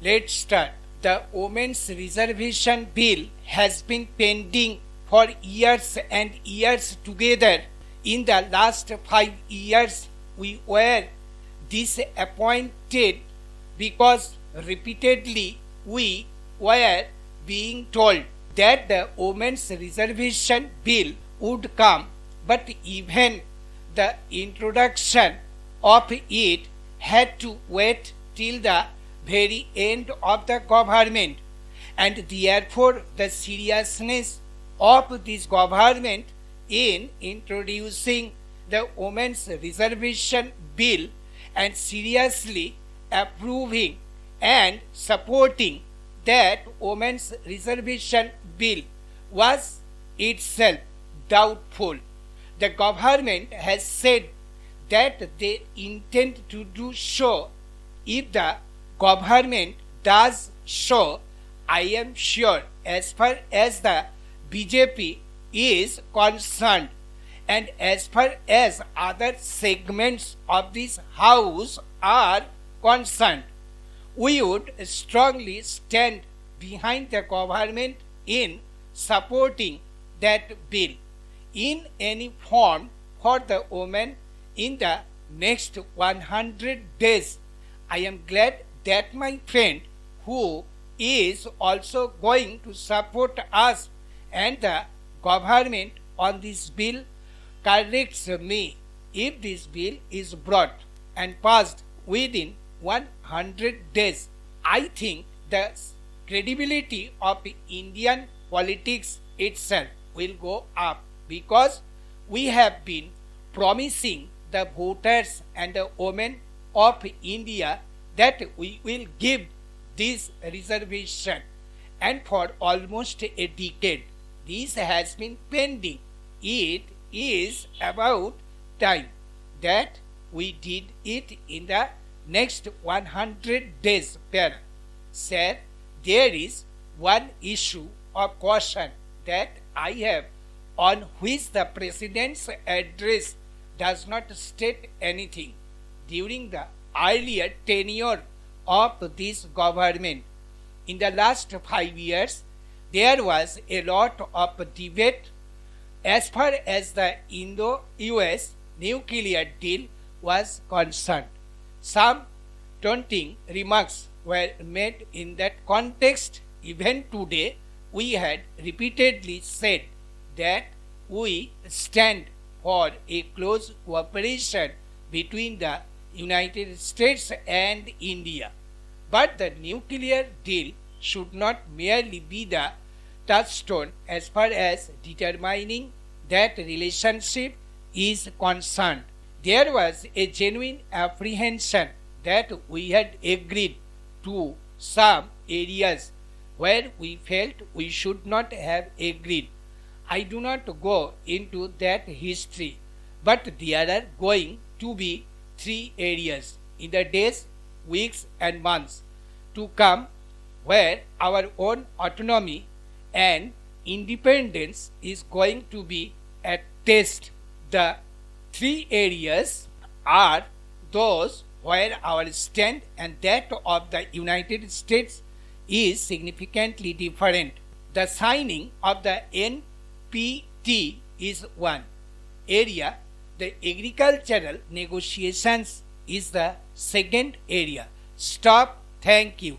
Let's start. The Women's Reservation Bill has been pending for years and years together. In the last 5 years, we were disappointed because repeatedly we were being told that the Women's Reservation Bill would come, but even the introduction of it had to wait till the very end of the government, and therefore the seriousness of this government in introducing the Women's Reservation Bill and seriously approving and supporting that Women's Reservation Bill was itself doubtful. The government has said that they intend to do so. If the government does so, I am sure, as far as the BJP is concerned and as far as other segments of this house are concerned, we would strongly stand behind the government in supporting that bill in any form for the women in the next 100 days. I am glad that my friend who is also going to support us and the government on this bill corrects me if this bill is brought and passed within 100 days. I think the credibility of Indian politics itself will go up because we have been promising the voters and the women of India that we will give this reservation, and for almost a decade this has been pending. It is about time that we did it in the next 100 days. Sir, there is one issue of caution that I have, on which the President's address does not state anything. During the earlier tenure of this government, in the last 5 years, there was a lot of debate as far as the Indo-US nuclear deal was concerned. Some taunting remarks were made in that context. Even today, we had repeatedly said that we stand for a close cooperation between the United States and India. But the nuclear deal should not merely be the touchstone as far as determining that relationship is concerned. There was a genuine apprehension that we had agreed to some areas where we felt we should not have agreed. I do not go into that history, but there are going to be 3 areas in the days, weeks and months to come where our own autonomy and independence is going to be at test. The 3 areas are those where our stand and that of the United States is significantly different. The signing of the NPT is one area. The agricultural negotiations is the second area. Stop. Thank you.